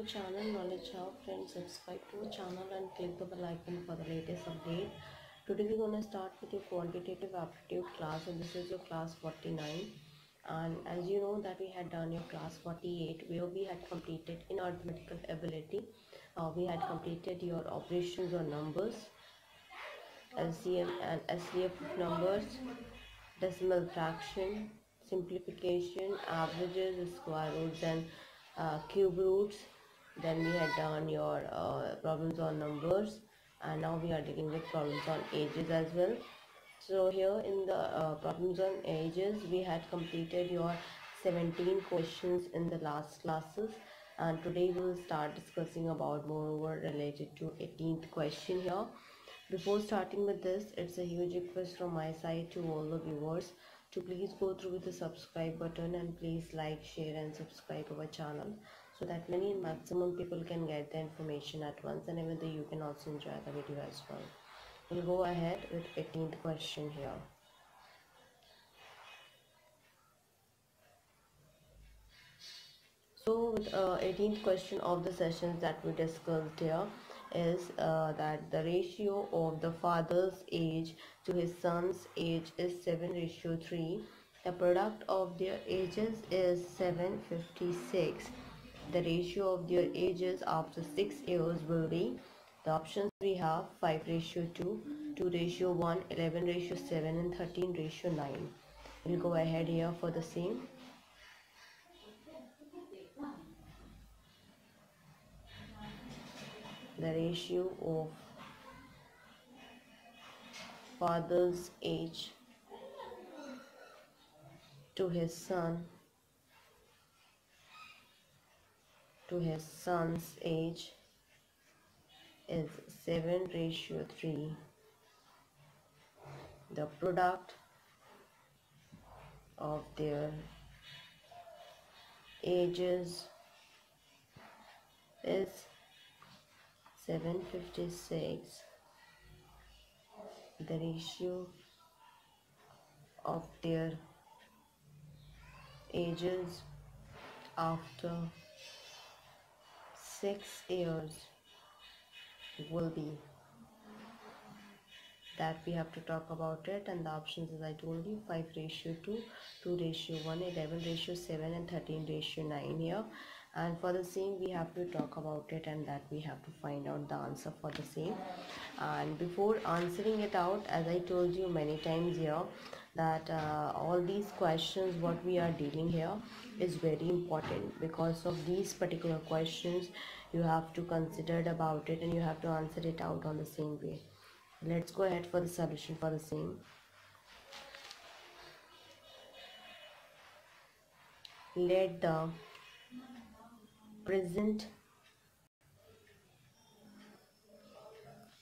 channel Knowledge Hub. Friends, subscribe to our channel and click the bell icon for the latest update. Today we're going to start with your quantitative aptitude class, and this is your class 49. And as you know that we had done your class 48 where we had completed in arithmetical ability. We had completed your operations on numbers, LCM and SCF of numbers, decimal fraction, simplification, averages, square roots and cube roots. Then we had done your problems on numbers, and now we are dealing with problems on ages as well. So here in the problems on ages, we had completed your 17 questions in the last classes, and today we will start discussing about moreover related to 18th question here. Before starting with this, it's a huge request from my side to all the viewers to please go through with the subscribe button and please like, share and subscribe our channel so that many maximum people can get the information at once, and even though you can also enjoy the video as well. We'll go ahead with 18th question here. So with 18th question of the sessions that we discussed here is that the ratio of the father's age to his son's age is 7:3. The product of their ages is 756. The ratio of their ages after 6 years will be, the options we have 5:2, 2:1, 11:7 and 13:9. We'll go ahead here for the same. The ratio of father's age to his son's age is 7:3. The product of their ages is 756. The ratio of their ages after 6 years will be, that we have to talk about it, and the options as I told you 5:2, 2:1, 11:7 and 13:9 here. And for the same we have to talk about it, and that we have to find out the answer for the same. And before answering it out, as I told you many times here, that all these questions what we are dealing here is very important. Because of these particular questions you have to consider about it and you have to answer it out on the same way. Let's go ahead for the solution for the same. Let the present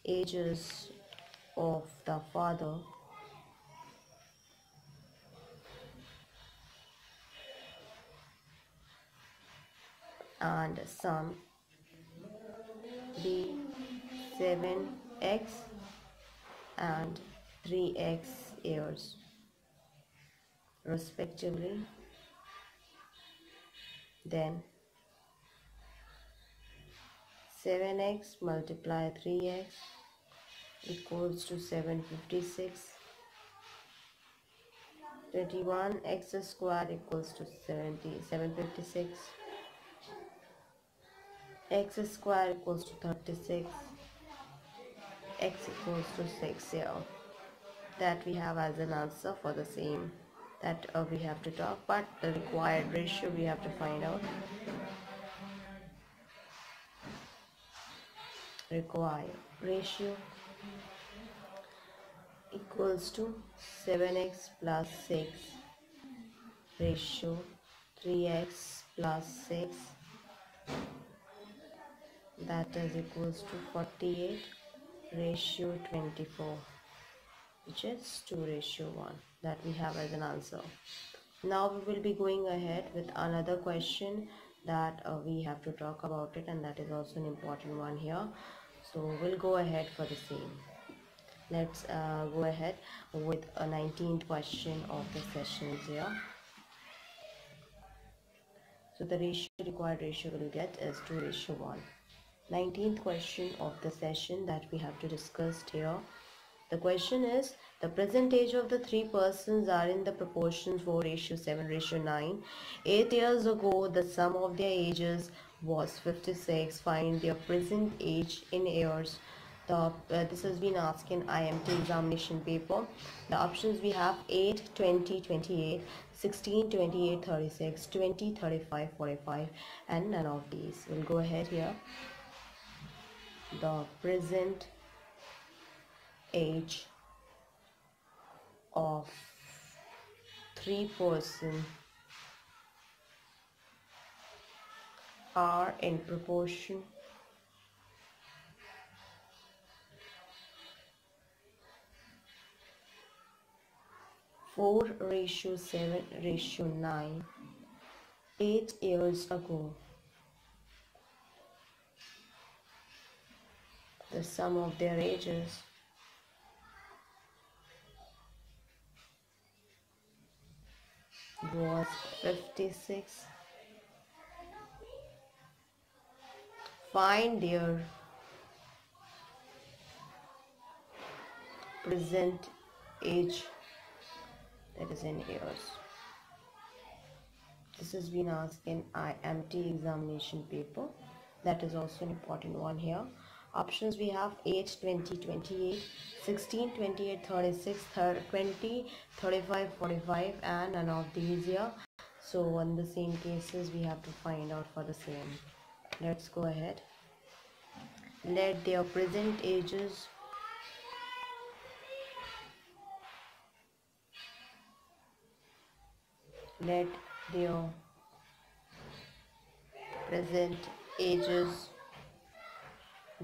ages of the father and son be 7x and 3x years respectively. Then 7x multiply 3x equals to 756. 21x square equals to 756. X square equals to 36. X equals to 6 here. That we have as an answer for the same, that we have to talk, but the required ratio we have to find out. Required ratio equals to 7x plus 6 ratio 3x plus 6, that is equals to 48 ratio 24, which is 2:1, that we have as an answer. Now we will be going ahead with another question that we have to talk about it, and that is also an important one here. So we'll go ahead for the same. Let's go ahead with a 19th question of the sessions here. So the required ratio we'll get is 2:1. 19th question of the session that we have to discuss here. The question is, the present age of the three persons are in the proportions 4:7:9. 8 years ago, the sum of their ages was 56. Find their present age in years. This has been asked in IMT examination paper. The options we have 8, 20, 28, 16, 28, 36, 20, 35, 45, and none of these. We'll go ahead here. The present age of three persons are in proportion 4:7:9. 8 years ago, the sum of their ages was 56. Find their present age, that is in years. This has been asked in IMT examination paper. That is also an important one here. Options we have 8, 20, 28, 16, 28, 36, 20, 35, 45, and none of these here. So in the same cases we have to find out for the same. Let's go ahead. Let their present ages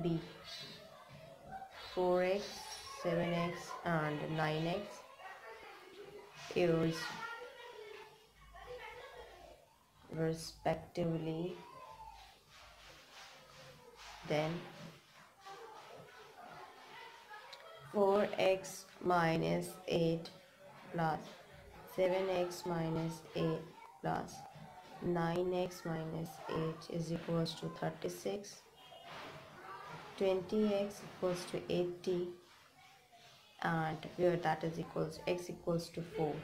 be 4x, 7x, and 9x years respectively. Then 4x minus 8 plus 7x minus 8 plus 9x minus 8 is equals to 36. 20x equals to 80, and here that is equals x equals to 4.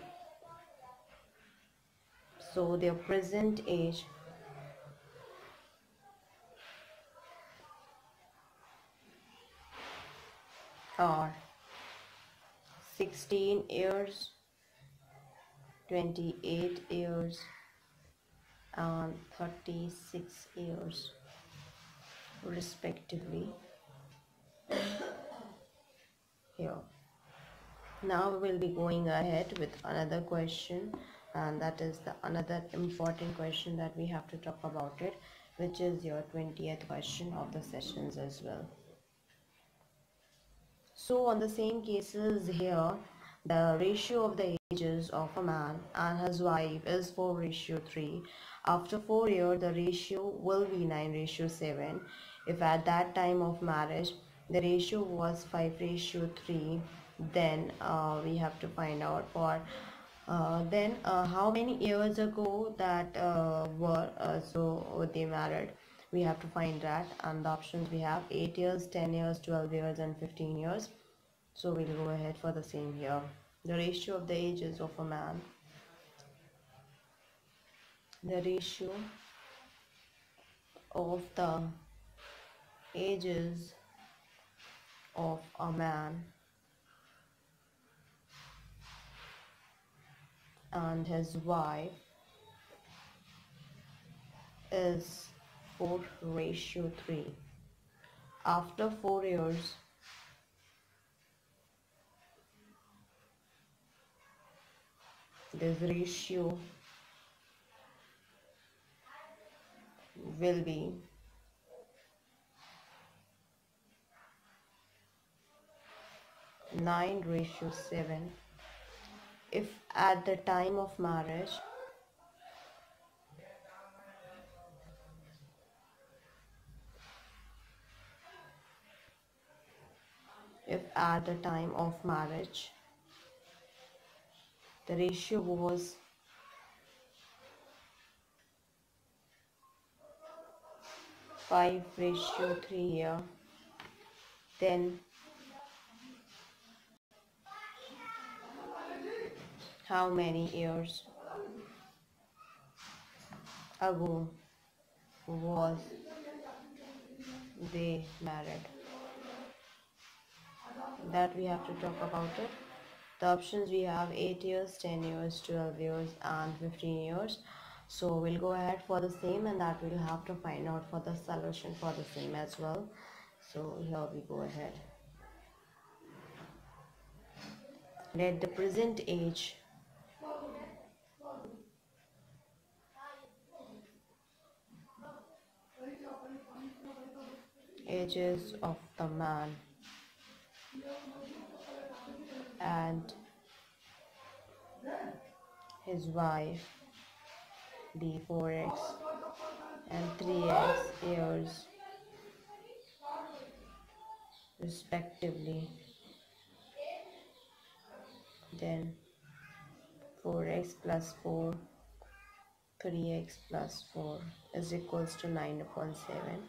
So their present age are 16 years, 28 years, and 36 years respectively. Here. Now we will be going ahead with another question, and that is the another important question that we have to talk about it, which is your 20th question of the sessions as well. So on the same cases here, the ratio of the ages of a man and his wife is 4:3. After 4 years, the ratio will be 9:7. If at that time of marriage, the ratio was 5:3, then we have to find out for how many years ago that so they married. We have to find that, and the options we have 8 years, 10 years, 12 years, and 15 years. So we'll go ahead for the same here. The ratio of the ages of a man. The ratio of the ages of a man and his wife is 4:3. After 4 years, this ratio will be 9:7. If at the time of marriage the ratio was 5:3 here. Then how many years ago was they married? That we have to talk about it. The options we have 8 years, 10 years, 12 years and 15 years. So we'll go ahead for the same, and that we'll have to find out for the solution for the same as well. So here we go ahead. Let the present ages of the man and his wife be 4x and 3x years respectively. Then 4x plus 4, 3x plus 4 is equals to 9/7.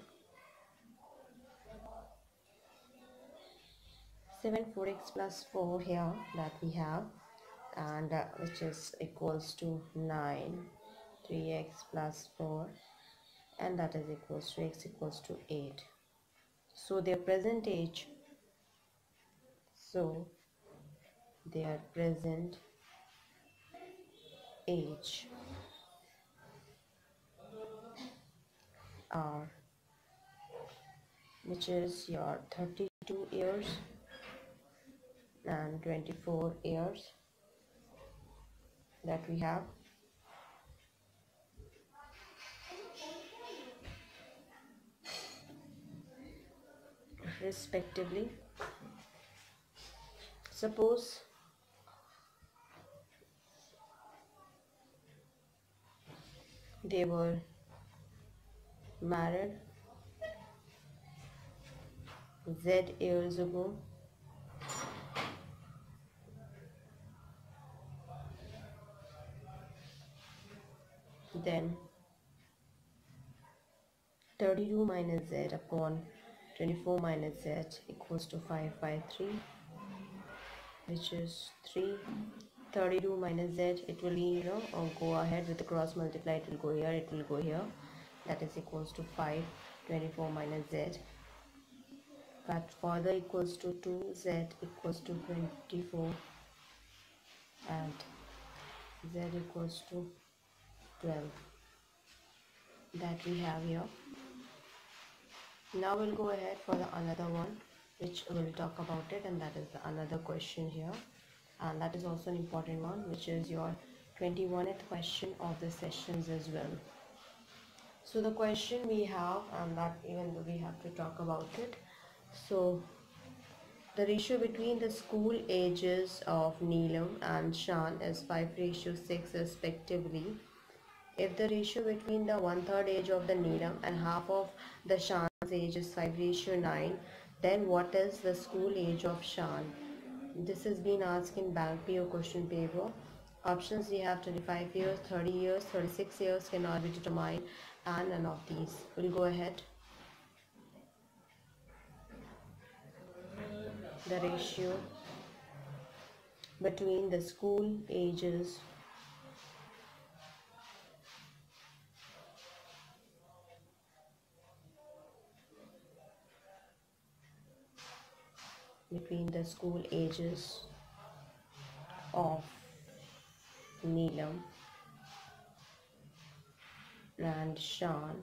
4x plus 4 here that we have, and which is equals to 9, 3x plus 4, and that is equals to x equals to 8. So their present age are, which is your 32 years and 24 years that we have. Respectively. Suppose they were married Z years ago, then 32 minus Z upon 24 minus Z equals to 5/3, which is 3. 32 minus Z, it will be, go ahead with the cross multiply, it will go here, it will go here, that is equals to 5. 24 minus Z, but further equals to 2, Z equals to 24 and Z equals to 12 that we have here. Now we'll go ahead for the another one, which we'll talk about it, and that is the another question here, and that is also an important one, which is your 21st question of the sessions as well. So the question we have, and that even though we have to talk about it, so the ratio between the school ages of Neelam and Shan is 5:6 respectively. If the ratio between the 1/3 age of the Neelam and half of the Shan's age is 5:9, then what is the school age of Shan? This has been asked in bank PO question paper. Options we have 25 years, 30 years, 36 years cannot be determined, and none of these. We'll go ahead. The ratio between the school ages of Neelam and Shan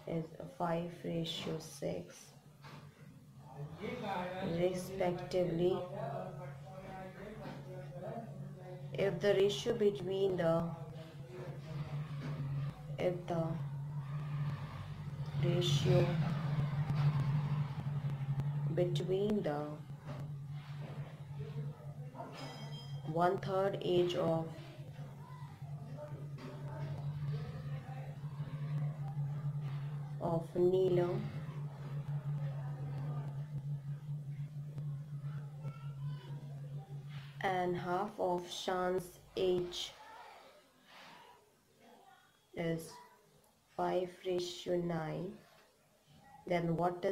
is 5:6 respectively. If the ratio between the 1/3 age of Neelam and half of Shan's age is 5:9, then what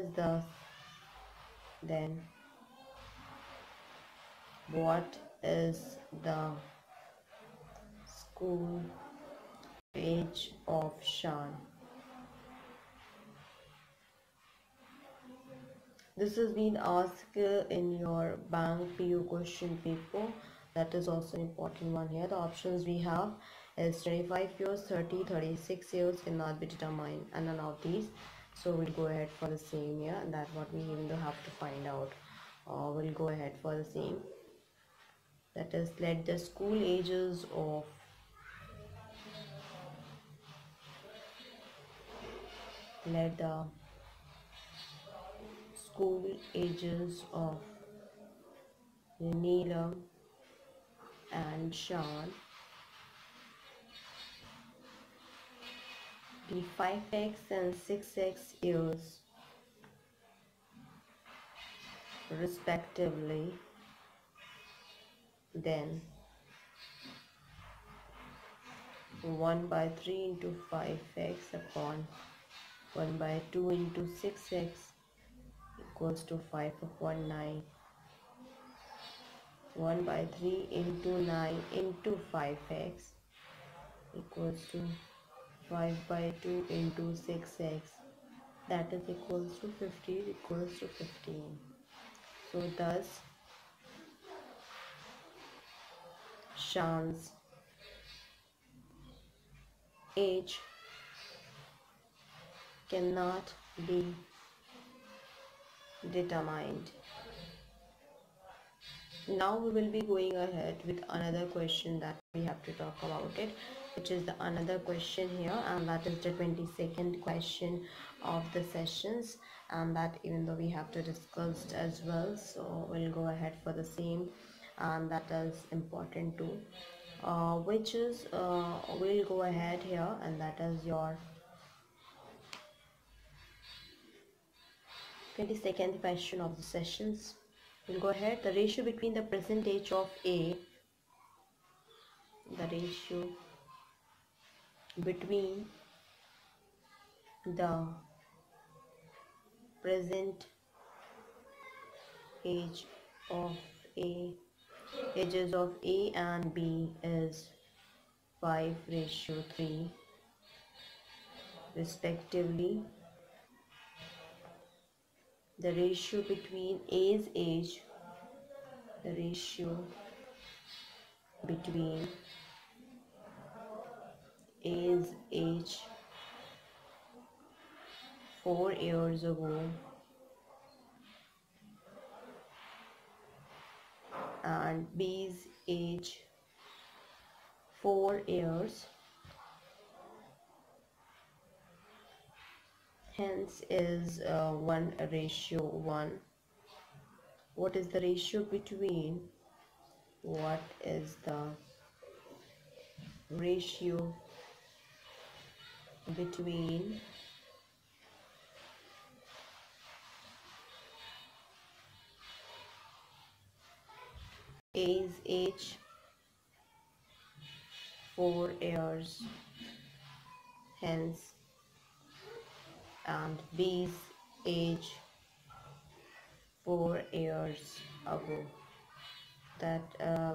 is the school age of Shan? This has been asked in your bank PU question paper. That is also an important one here. The options we have is 25 years, 30, 36 years cannot be determined, and none of these. So we'll go ahead for the same here, and that's what we even though have to find out. We'll go ahead for the same. That is, let the school ages of Neelam and Shan be 5x and 6x years respectively, then 1/3 into 5x upon 1/2 into 6x equals to 5/9. 1/3 into 9 into 5x equals to 5/2 into 6x, that is equals to 15. So thus Shan's age cannot be determined. Now we will be going ahead with another question that we have to talk about it, which is the another question here, and that is the 22nd question of the sessions, and that even though we have to discuss as well, so we'll go ahead for the same, and that is important too, which is we'll go ahead here, and that is your 22nd question of the sessions. We'll go ahead. The ratio between the present age of A, the ratio between the present age of A, ages of A and B is 5:3 respectively. The ratio between A's age, the ratio between A's age 4 years ago and B's age 4 years, hence is 1:1. What is the ratio between? What is the ratio between A's age 4 years hence and B's age 4 years ago? That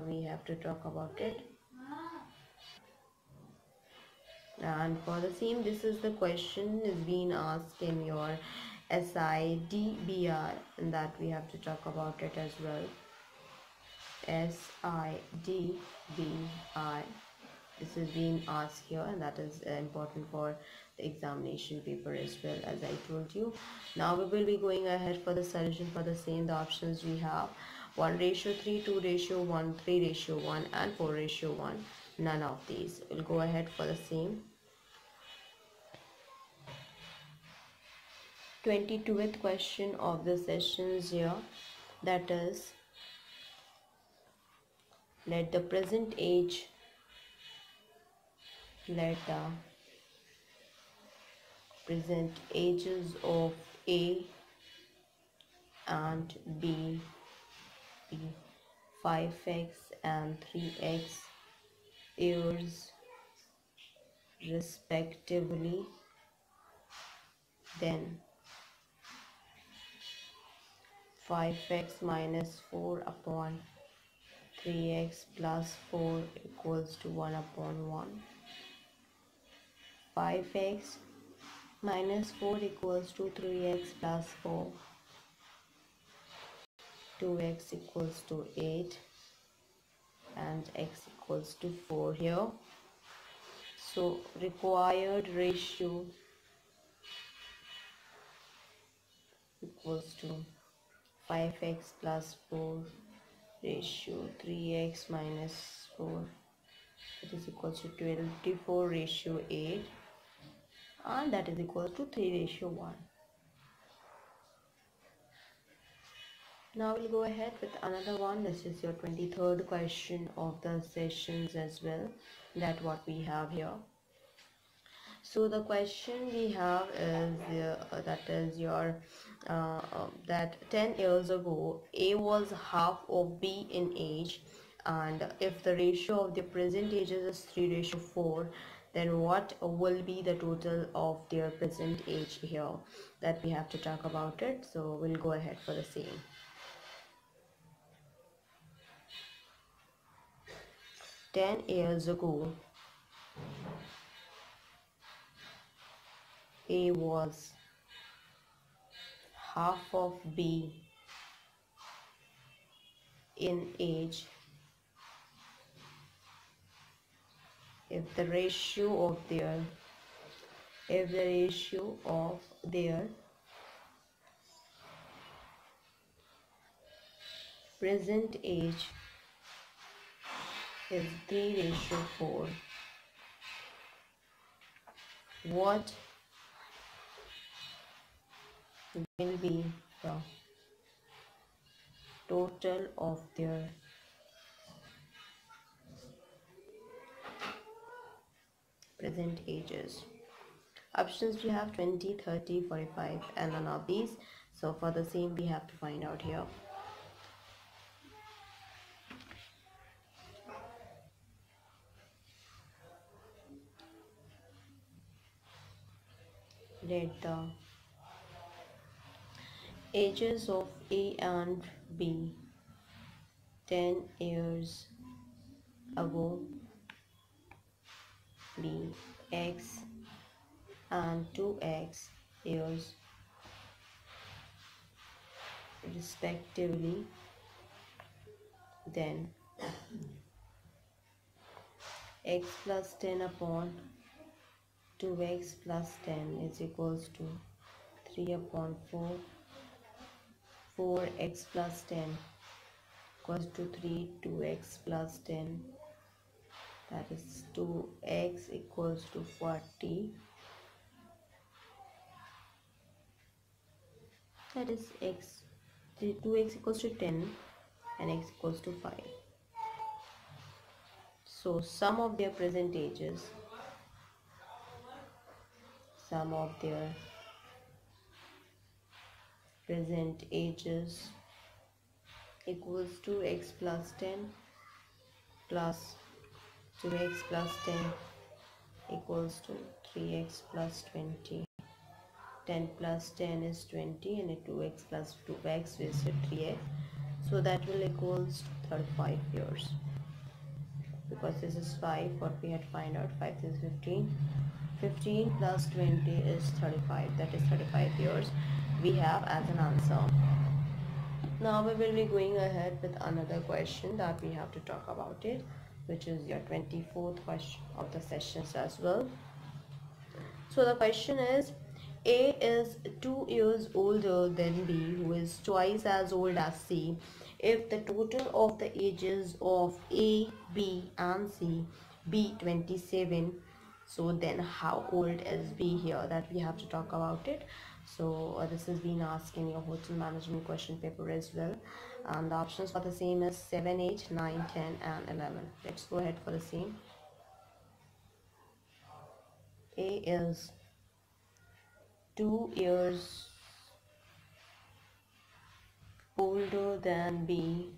we have to talk about it. And for the same, this is the question is being asked in your SIDBR, and that we have to talk about it as well. SIDBR, this is being asked here, and that is important for the examination paper as well, as I told you. Now we will be going ahead for the solution for the same. The options we have 1:3, 2:1, 3:1, and 4:1. None of these. We'll go ahead for the same. 22nd question of the sessions here, that is, let the present ages of A and B be 5x and 3x years respectively. Then 5x minus 4 upon 3x plus 4 equals to 1 upon 1. 5x minus 4 equals to 3x plus 4. 2x equals to 8 and x equals to 4 here. So required ratio equals to 5x plus 4 ratio 3x minus 4, that is equals to 24 ratio 8, and that is equal to 3 ratio 1. Now we'll go ahead with another one. This is your 23rd question of the sessions as well, that what we have here. So the question we have is that 10 years ago A was half of B in age, and if the ratio of the present ages is 3:4, then what will be the total of their present age here? That we have to talk about it. So we'll go ahead for the same. "10 years ago, A was half of B in age if the ratio of their present age is 3:4, what will be the total of their present ages?" Options we have 20, 30, 45 and none of these. So for the same we have to find out here. Let the ages of A and B 10 years ago be X and 2X years respectively. Then X plus 10 upon 2X plus 10 is equals to 3 upon 4. 4x plus 10 equals to 3. 2x plus 10, that is 2x equals to 40. That is x. 2x equals to 10 and x equals to 5. So sum of their present ages, equals to x plus 10 plus 2x plus 10 equals to 3x plus 20. 10 plus 10 is 20 and 2x plus 2x is 3x. So that will equals 35 years. Because this is 5, what we had to find out, 5 is 15. 15 plus 20 is 35. That is 35 years we have as an answer. Now we will be going ahead with another question that we have to talk about it, which is your 24th question of the sessions as well. So the question is, A is 2 years older than B, who is twice as old as C. If the total of the ages of A, B and C be 27, so then how old is B here? That we have to talk about it. So this has been asked in your hotel management question paper as well, and the options for the same is 7, 8, 9, 10 and 11. Let's go ahead for the same. A is 2 years older than B,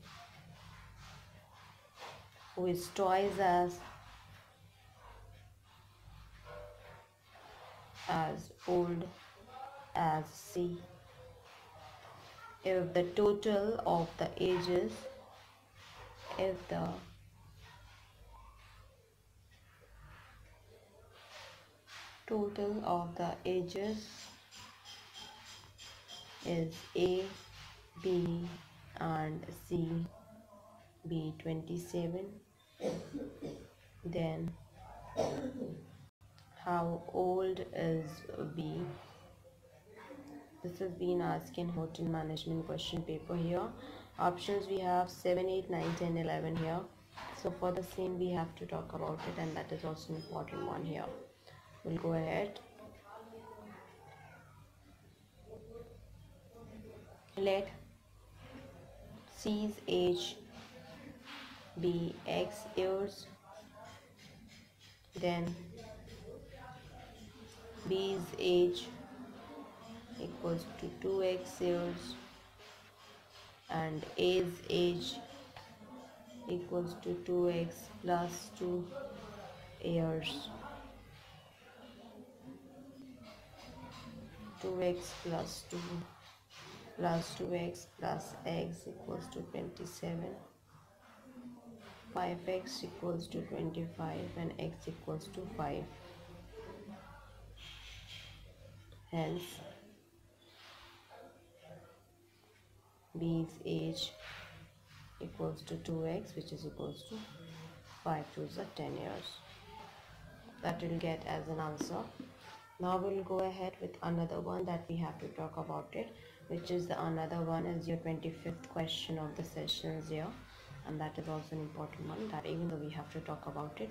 who is twice as old as C. If the total of the ages is A, B and C be 27, then how old is B? This has been asked in hotel management question paper here. Options we have 7, 8, 9, 10, 11 here. So for the same we have to talk about it, and that is also an important one here. We'll go ahead. Let C's age be X years, then B's age equals to 2x years and A's age equals to 2x plus 2 years. 2x plus 2 plus 2x plus x equals to 27. 5x equals to 25 and x equals to 5. Hence, B's age equals to 2x, which is equals to 5 to the 10 years. That will get as an answer. Now we'll go ahead with another one that we have to talk about it, which is another one is your 25th question of the sessions here, and that is also an important one that even though we have to talk about it.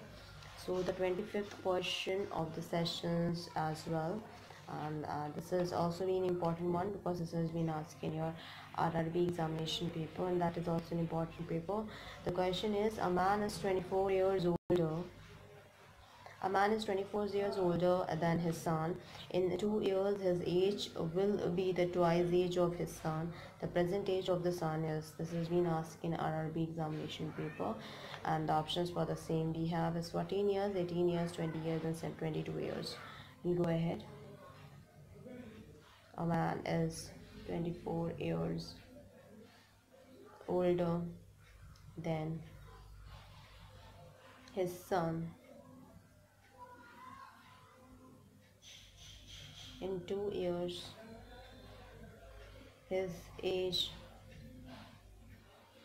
So the 25th question of the sessions as well, and this is also an important one because this has been asked in your RRB examination paper, and that is also an important paper. The question is, a man is 24 years older than his son. In 2 years his age will be the twice age of his son. The present age of the son is, this has been asked in RRB examination paper, and the options for the same we have is 14 years, 18 years, 20 years and 22 years. We'll go ahead. A man is 24 years older than his son. In 2 years his age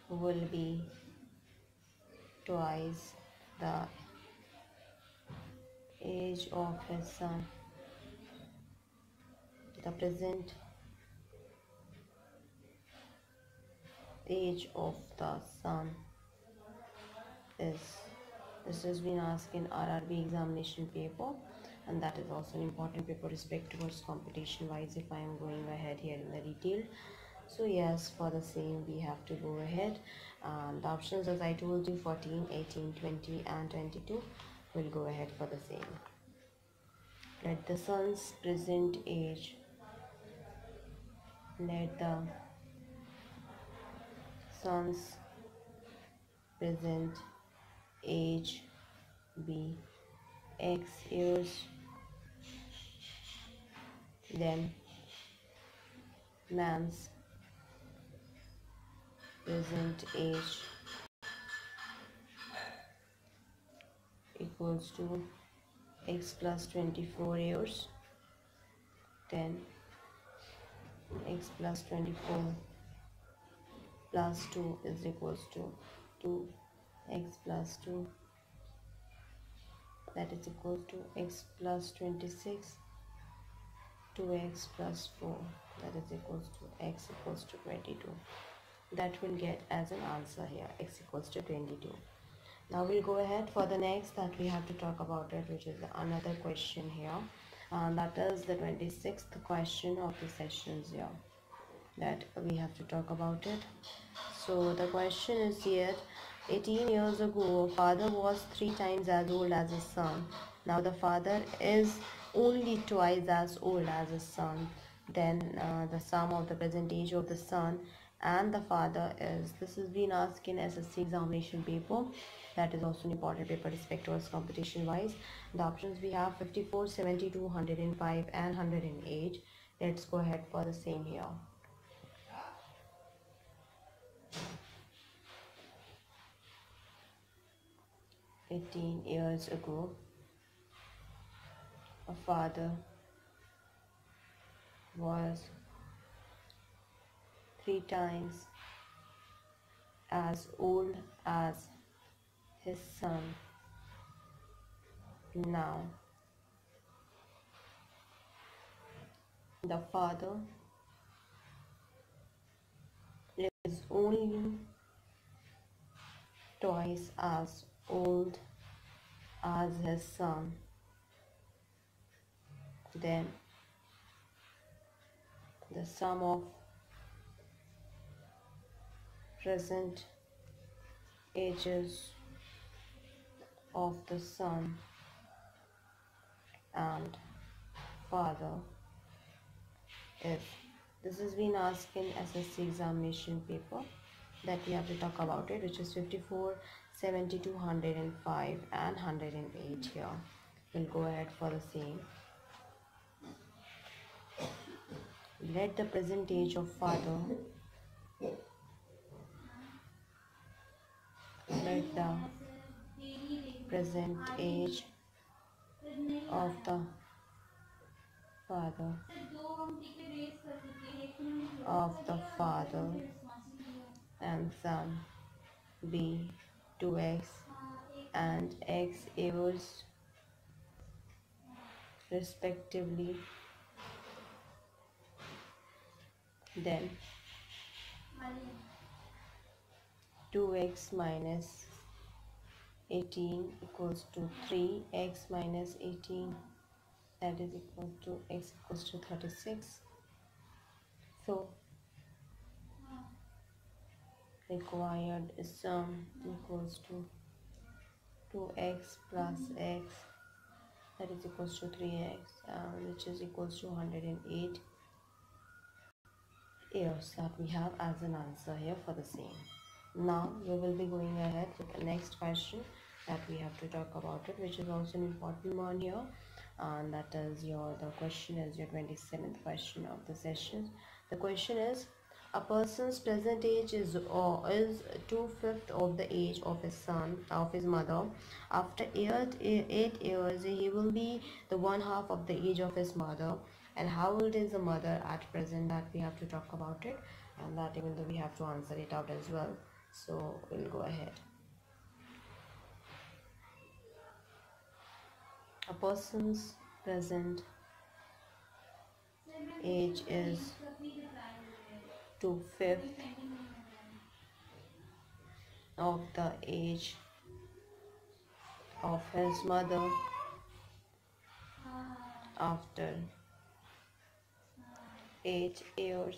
will be twice the age of his son. The present age of the son is, this has been asked in RRB examination paper, and that is also an important paper respect towards competition wise if I am going ahead here in the detail. So yes, for the same we have to go ahead, and the options as I told you 14, 18, 20 and 22. We'll go ahead for the same. Let the son's present age be X years, then man's present age equals to X plus 24 years, then X plus 24 plus 2 is equals to 2x plus 2, that is equals to x plus 26, 2x plus 4, that is equals to x equals to 22. That will get as an answer here, x equals to 22. Now we'll go ahead for the next that we have to talk about it, which is another question here, and that is the 26th question of the sessions here that we have to talk about it. So the question is here, 18 years ago a father was 3 times as old as his son. Now the father is only twice as old as his son. Then the sum of the present age of the son and the father is, this has been asked in SSC examination paper. That is also an important paper respect towards competition wise. The options we have 54, 72, 105 and 108. Let's go ahead for the same here. "18 years ago, a father was 3 times as old as his son now. The father is only twice as old as his son. Then the sum of present ages of the son and father is." This has been asked in SSC examination paper that we have to talk about it, which is 54, 72, 105 and 108 here. We'll go ahead for the same. Let the present age of father let the present age of the father and son be 2x and x years respectively. Then 2x minus 18 equals to 3, x minus 18, that is equal to x equals to 36. So required sum equals to 2x plus x, that is equals to 3x, which is equals to 108 years that we have as an answer here for the same. Now we will be going ahead with the next question that we have to talk about it, which is also an important one here, and that is the question is your 27th question of the session. The question is, a person's present age is 2/5 of the age of his mother. After 8 years he will be the 1/2 of the age of his mother. And how old is the mother at present? That we have to talk about it, and that even though we have to answer it out as well. So we'll go ahead. A person's present age is 2/5 of the age of his mother after 8 years.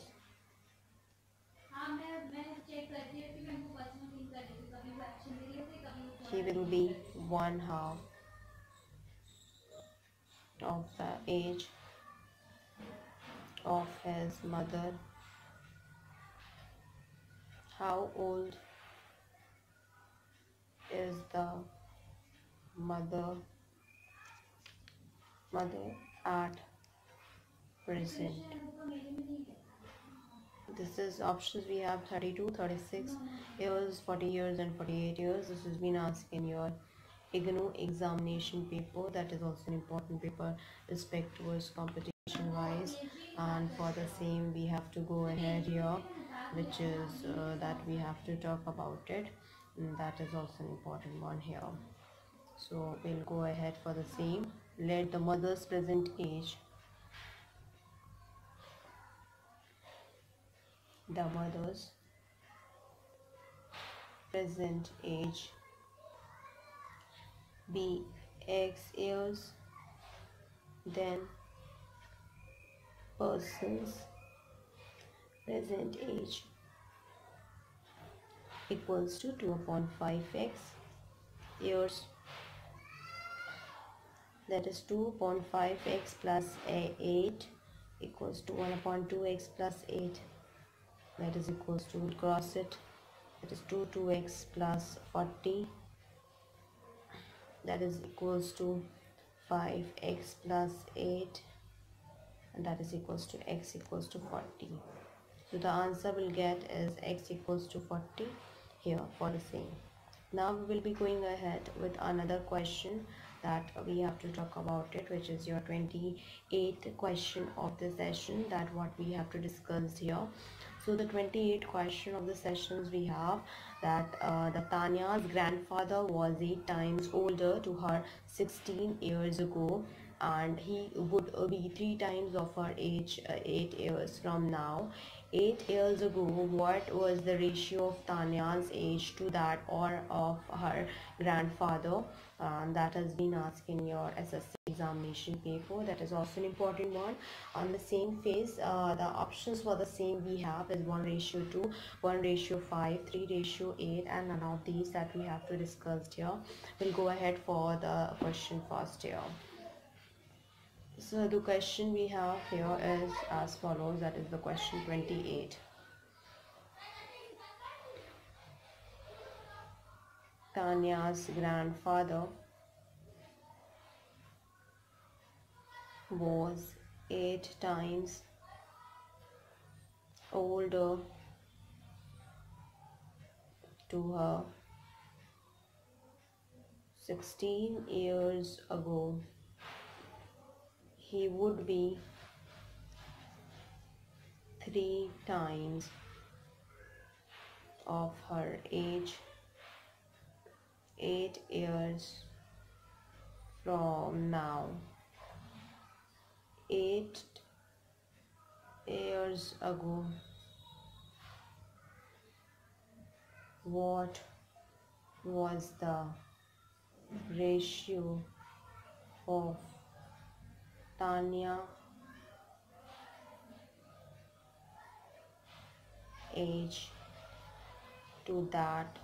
He will be 1/2 of the age of his mother. How old is the mother at present? This is options we have 32, 36 years, 40 years and 48 years. This has been asked in your IGNOU examination paper. That is also an important paper respect towards competition wise, and for the same we have to go ahead here, which is that we have to talk about it, and that is also an important one here. So we'll go ahead for the same. Let the mother's present age be x years, then person's present age equals to 2/5x years, that is 2/5x plus 8 equals to 1/2x plus 8, that is equals to, cross it, that is 2x plus 40, that is equals to 5x plus 8, and that is equals to x equals to 40. So the answer we'll get is x equals to 40 here for the same. Now we will be going ahead with another question that we have to talk about it, which is your 28th question of the session, that what we have to discuss here. So the 28th question of the sessions we have that the Tanya's grandfather was 8 times older to her 16 years ago, and he would be 3 times of her age 8 years from now. 8 years ago, what was the ratio of Tanya's age to that or of her grandfather? That has been asked in your SSC examination paper. That is also an important one. On the same phase, the options for the same we have is 1:2, 1:5, 3:8, and none of these that we have to discuss here. We'll go ahead for the question first here. So the question we have here is as follows, that is the question 28. Tanya's grandfather was 8 times older to her 16 years ago. He would be 3 times of her age 8 years from now. 8 years ago, what was the ratio of Tanya age to that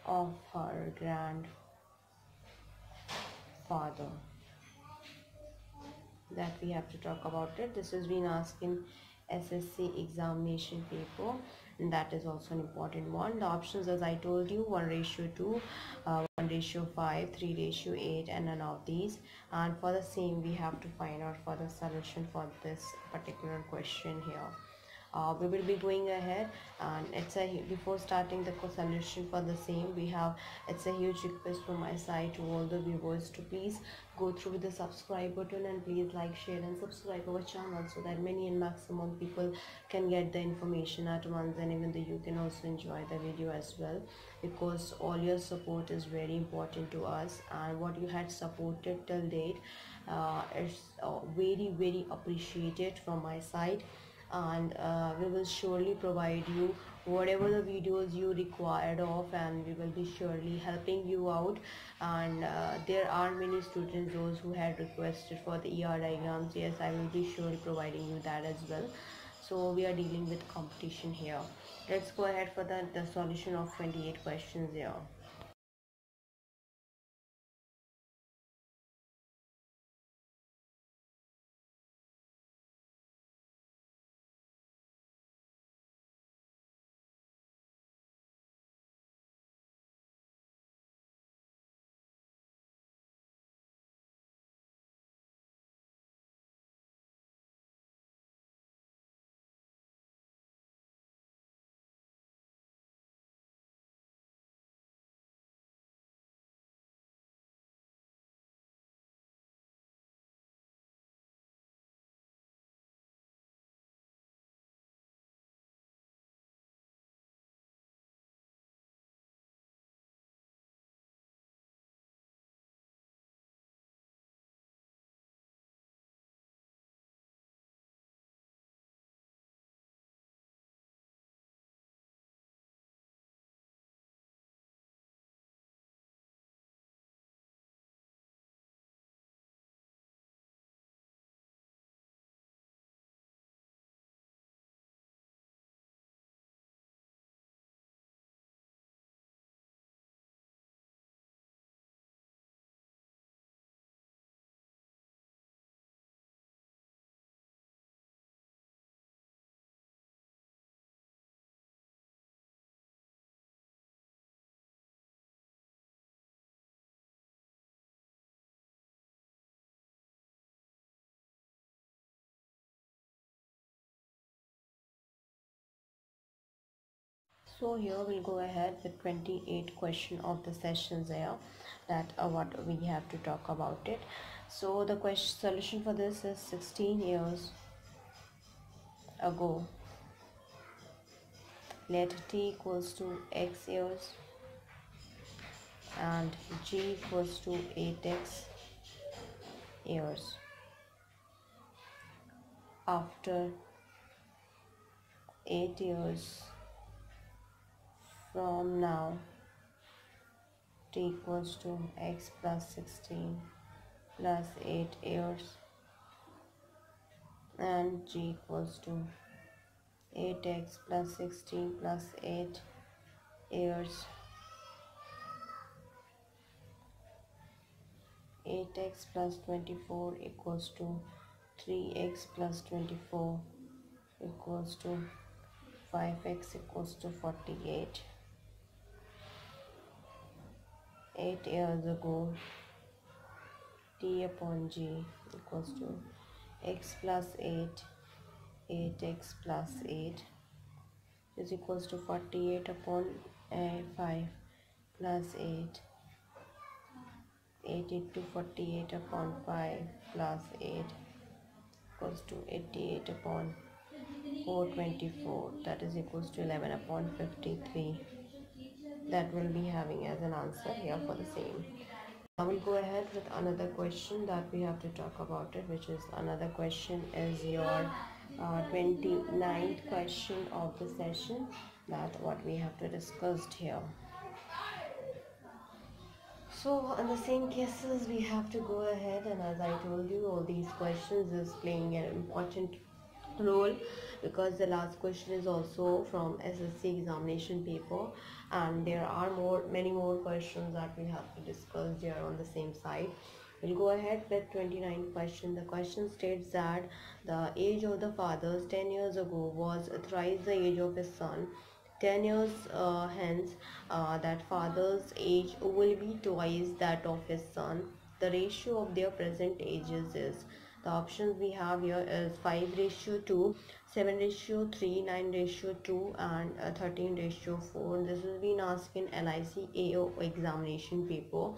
of her grandfather? That we have to talk about it. This has been asked in SSC examination paper, and that is also an important one. The options, as I told you, 1:2, 1:5, 3:8, and none of these. And for the same, we have to find out for the solution for this particular question here. We will be going ahead, and before starting the solution for the same, it's a huge request from my side to all the viewers to please go through the subscribe button and please like, share and subscribe our channel so that many and maximum people can get the information at once, and even though you can also enjoy the video as well, because all your support is very important to us, and what you had supported till date is very appreciated from my side. And we will surely provide you whatever the videos you required of, and we will be surely helping you out. And there are many students, those who had requested for the ER diagrams. Yes, I will be surely providing you that as well. So we are dealing with competition here. Let's go ahead for the solution of 28 questions here. So here we'll go ahead with 28 question of the sessions here, that what we have to talk about it. So the question solution for this is 16 years ago, let t equals to x years and g equals to 8x years. After 8 years from now, t equals to x plus 16 plus 8 years and g equals to 8x plus 16 plus 8 years. 8x plus 24 equals to 3x plus 24 equals to 5x equals to 48. 8 years ago, t upon g equals to x plus 8, 8x plus 8 is equals to 48 upon 5 plus 8, 8 into 48 upon 5 plus 8 equals to 88 upon 424, that is equals to 11 upon 53. That will be having as an answer here for the same. I will go ahead with another question that we have to talk about it, which is another question is your 29th question of the session, that what we have to discuss here. So in the same cases we have to go ahead, and as I told you, all these questions is playing an important role because the last question is also from SSC examination paper, and there are many more questions that we have to discuss here on the same side. We'll go ahead with 29th question. The question states that the age of the father 10 years ago was thrice the age of his son. 10 years hence, that father's age will be twice that of his son. The ratio of their present ages is, the options we have here is 5:2, 7:3, 9:2 and 13:4. This has been asked in LIC AO examination paper.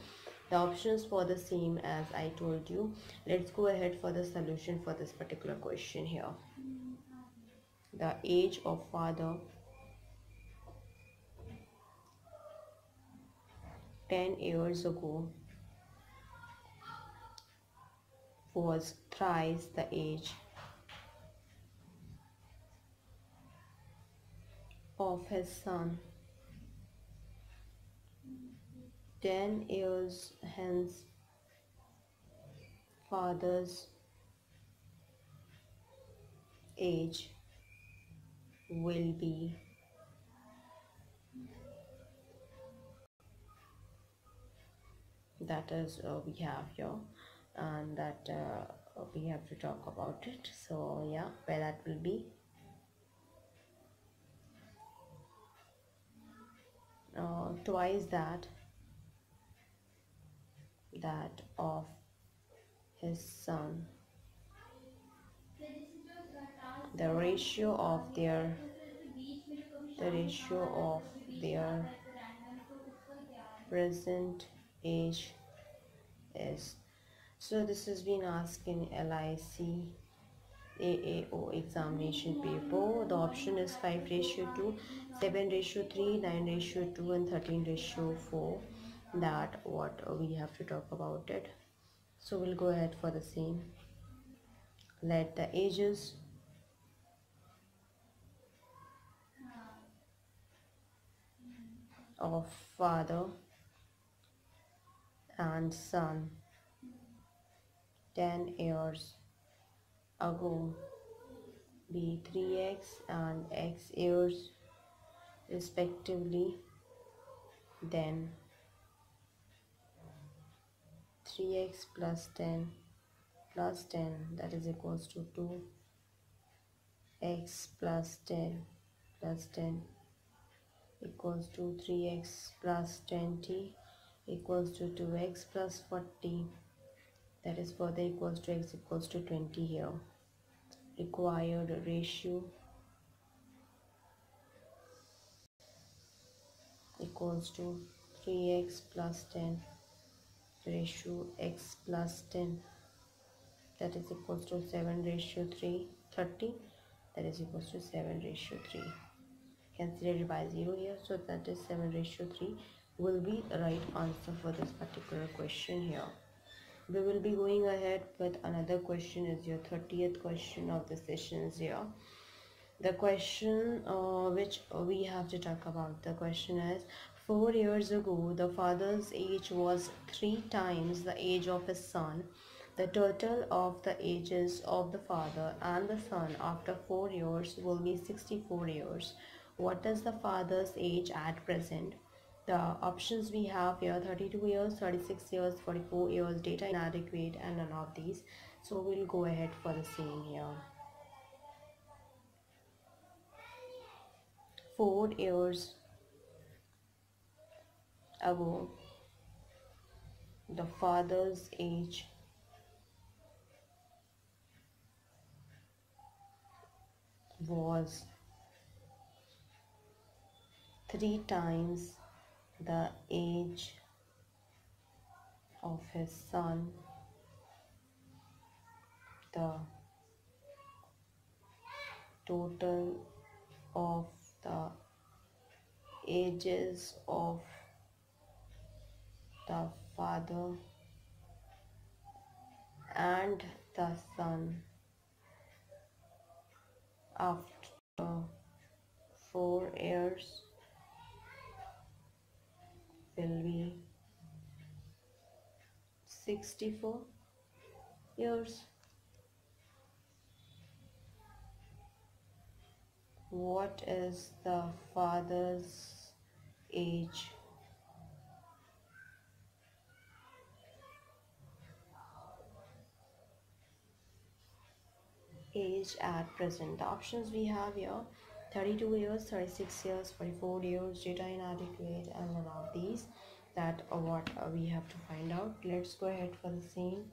The options for the same as I told you. Let's go ahead for the solution for this particular question here. The age of father 10 years ago was thrice the age of his son. 10 years hence, father's age will be that is we have here, and that we have to talk about it. So yeah, where that will be twice that of his son. The ratio of their present age is. So this has been asked in LIC AAO examination paper. The option is 5:2, 7:3, 9:2 and 13:4. That what we have to talk about it. So we'll go ahead for the same. Let the ages of father and son 10 years ago be 3x and x years respectively. Then 3x plus 10 that is equals to 2x plus 10 equals to 3x plus 20 equals to 2x plus 40, that is further equals to x equals to 20 here. Required ratio equals to 3x plus 10 ratio x plus 10, that is equals to 7 ratio 3, 30, that is equals to 7 ratio 3. Considered by 0 here, so that is 7 ratio 3 will be the right answer for this particular question here. We will be going ahead with another question, is your 30th question of the sessions here. The question which we have to talk about, the question is, 4 years ago the father's age was 3 times the age of his son. The total of the ages of the father and the son after 4 years will be 64 years. What is the father's age at present? The options we have here: 32 years, 36 years, 44 years, data inadequate, and none of these. So we'll go ahead for the same here. 4 years ago, the father's age was 3 times the age of his son. The total of the ages of the father and the son after 4 years will be 64 years. What is the father's age? Age at present. The options we have here: 32 years, 36 years, 44 years, data inadequate, and none of these. That are what we have to find out. Let's go ahead for the same.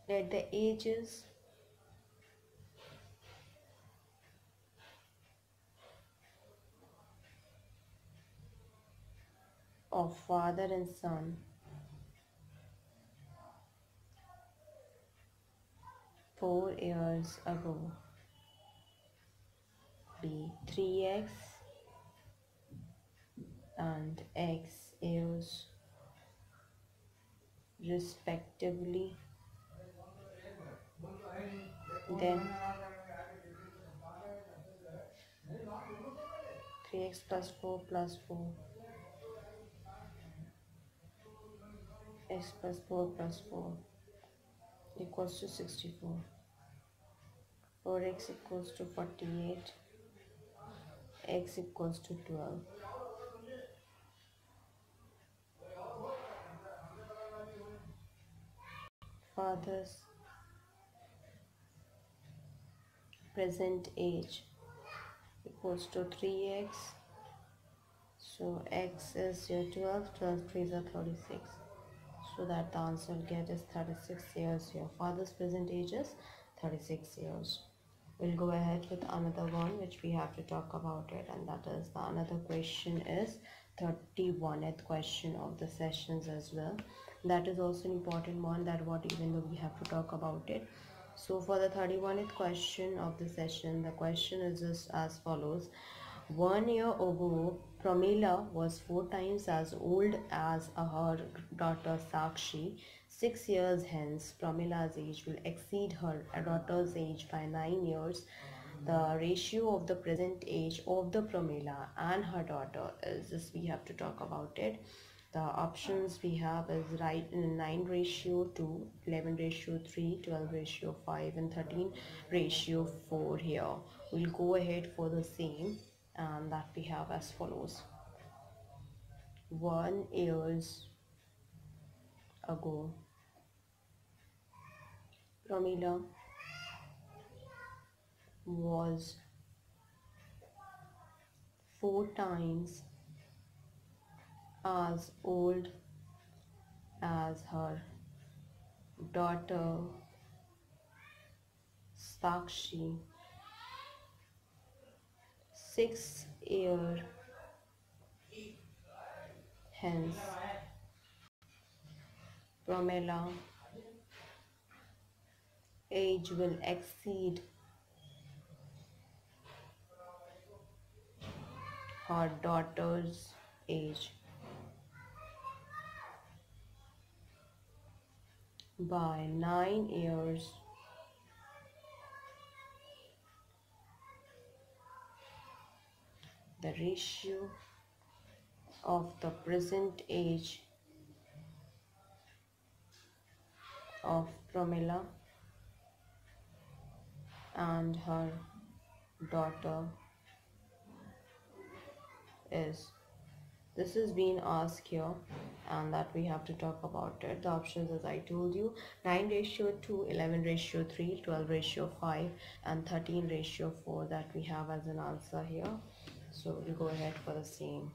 Let the ages of father and son four years ago be 3x and x years respectively. Then 3x plus 4 plus 4, x plus 4 plus 4 equals to 64. 4x equals to 48, x equals to 12. Father's present age equals to 3x, so x is your 12, 12 3s are 36, so that the answer we'll get is 36 years here. Father's present age is 36 years. We'll go ahead with another one which we have to talk about it, and that is the another question is 31st question of the sessions as well. That is also an important one, that what even though we have to talk about it. So for the 31st question of the session, the question is just as follows: 1 year ago, Pramila was 4 times as old as her daughter Sakshi. 6 years hence, Pramila's age will exceed her daughter's age by 9 years. The ratio of the present age of the Pramila and her daughter is this. We have to talk about it. The options we have is right in 9 ratio 2, 11 ratio 3, 12 ratio 5, and 13 ratio 4 here. We'll go ahead for the same, and that we have as follows: 1 years ago, Pramila was 4 times as old as her daughter Sakshi. 6 years hence Pramila age will exceed her daughter's age by 9 years. The ratio of the present age of Pramila and her daughter is, this is being asked here, and that we have to talk about it. The options, as I told you, 9:2, 11:3, 12:5, and 13:4 that we have as an answer here. So we'll go ahead for the same.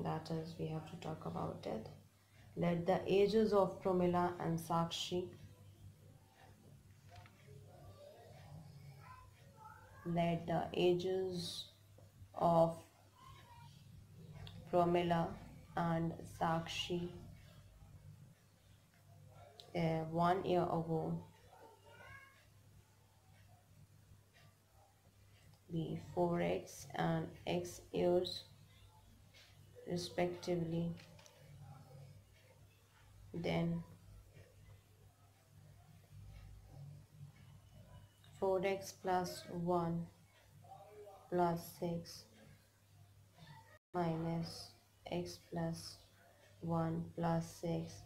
That is, we have to talk about it. Let the ages of Pramila and Sakshi, let the ages of Pramila and Sakshi 1 year ago be 4x and x years respectively. Then 4x plus 1 plus 6 minus x plus 1 plus 6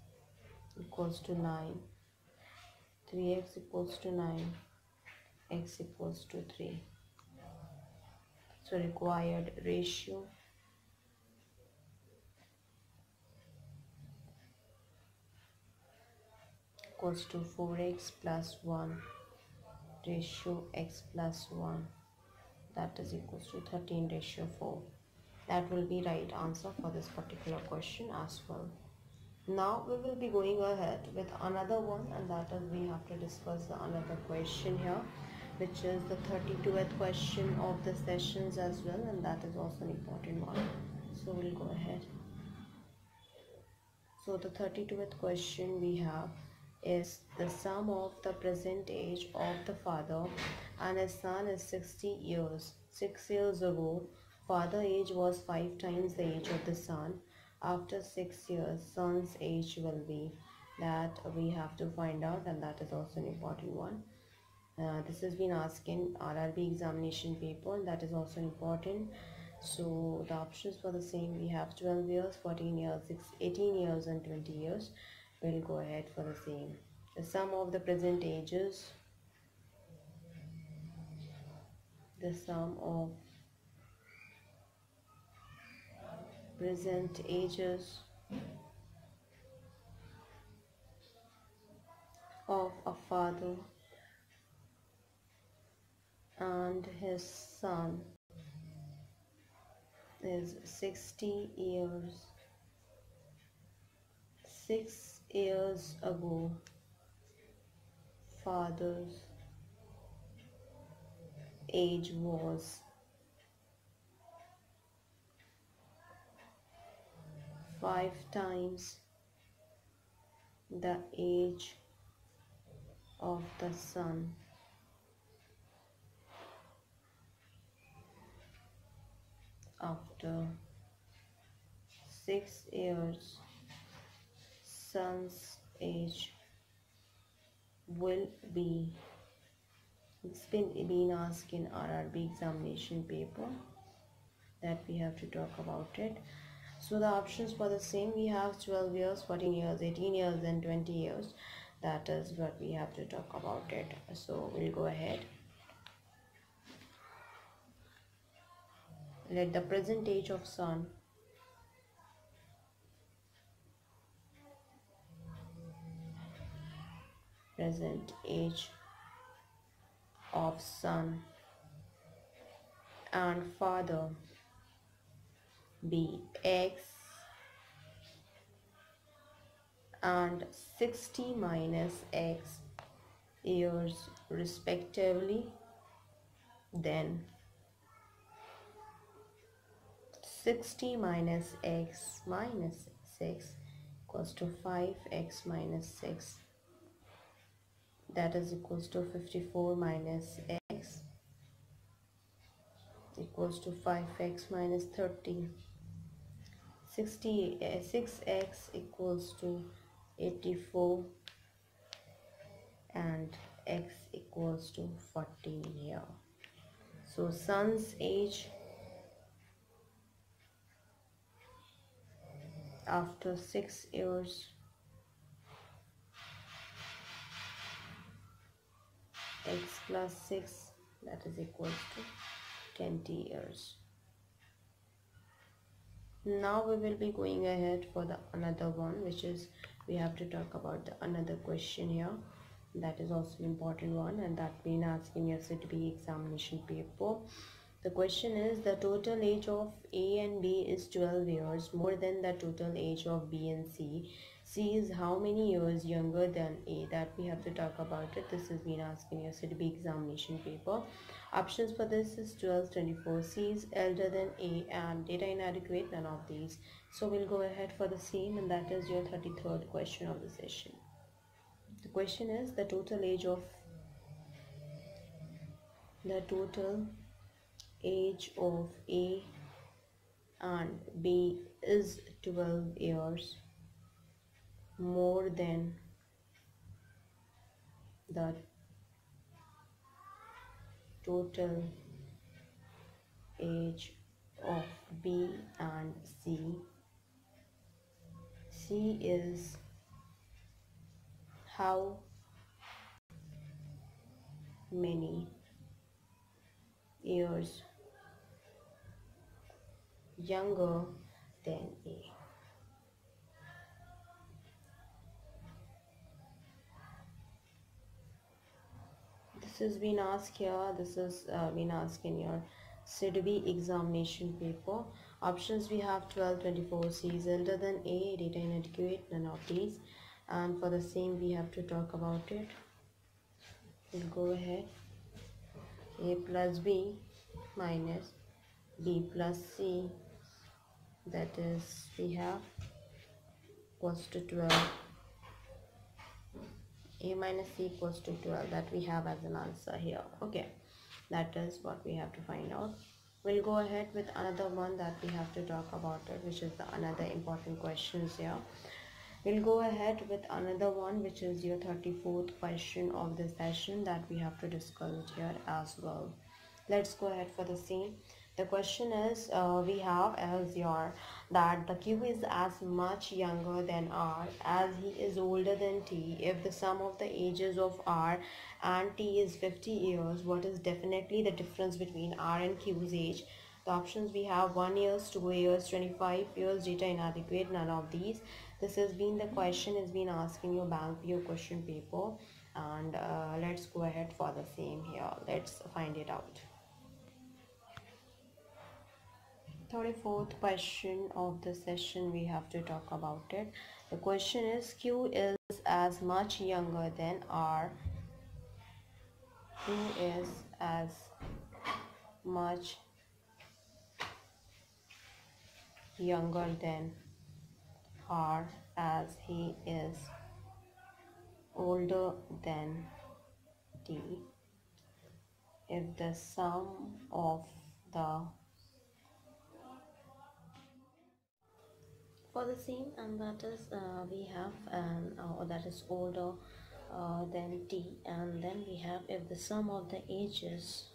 equals to 9. 3x equals to 9, x equals to 3. So required ratio equals to 4x plus 1 ratio x plus 1, that is equals to 13:4. That will be right answer for this particular question as well. Now we will be going ahead with another one, and that is we have to discuss another question here, which is the 32th question of the sessions as well, and that is also an important one. So we'll go ahead. So the 32th question we have is the sum of the present age of the father and his son is 60 years. 6 years ago, father age was 5 times the age of the son. After 6 years, son's age will be, that we have to find out, and that is also an important one. This has been asked in RRB examination paper, and that is also important. So the options for the same, we have 12 years, 14 years, 18 years and 20 years. We'll go ahead for the same. The sum of the present ages, the sum of present ages of a father and his son is 60 years. 6 years ago, father's age was 5 times the age of the son. After 6 years, son's age will be, it's been asked in RRB examination paper, that we have to talk about it. So the options for the same, we have 12 years, 14 years, 18 years and 20 years. That is what we have to talk about it. So we'll go ahead. Let the present age of son present age of son and father be x and 60 minus x years respectively. Then 60 minus x minus 6 equals to 5x minus 6. That is equals to 54 minus x equals to 5x minus 30. 6x equals to 84 and x equals to 14 here. So son's age after 6 years, x plus 6, that is equals to 20 years. Now we will be going ahead for the another one, which is we have to talk about the another question here. That is also an important one, and that been asking your CTB examination paper. The question is, the total age of A and B is 12 years more than the total age of B and C. C is how many years younger than A? That we have to talk about it. This has been asked in your CTB examination paper. Options for this is 12, 24. C is elder than A and data inadequate, none of these. So we'll go ahead for the same, and that is your 33rd question of the session. The question is, the total age of A and B is 12 years more than the total age of B and C. C is how many years younger than A. This has been asked here. This has been asked in your CTB examination paper. Options we have 12, 24. C is elder than A, data inadequate, none of these. And for the same we have to talk about it. We'll go ahead. A plus B minus B plus C, that is we have equals to 12. A minus C equals to 12, that we have as an answer here. Okay, that is what we have to find out. We'll go ahead with another one that we have to talk about it, which is the another important questions here. We'll go ahead with another one, which is your 34th question of the session that we have to discuss it here as well. Let's go ahead for the same. The question is, we have as your that the Q is as much younger than R as he is older than T. If the sum of the ages of R and T is 50 years, what is definitely the difference between R and Q's age? The options we have 1 year, 2 years, 25 years, data inadequate, none of these. This has been the question has been asking your bank PO question paper, and let's go ahead for the same here. Let's find it out. 34th question of the session, we have to talk about it. The question is, Q is as much younger than R. Q is as much younger than R as he is older than T. If the sum of the for the same, and that is we have that is older than T, and then we have if the sum of the ages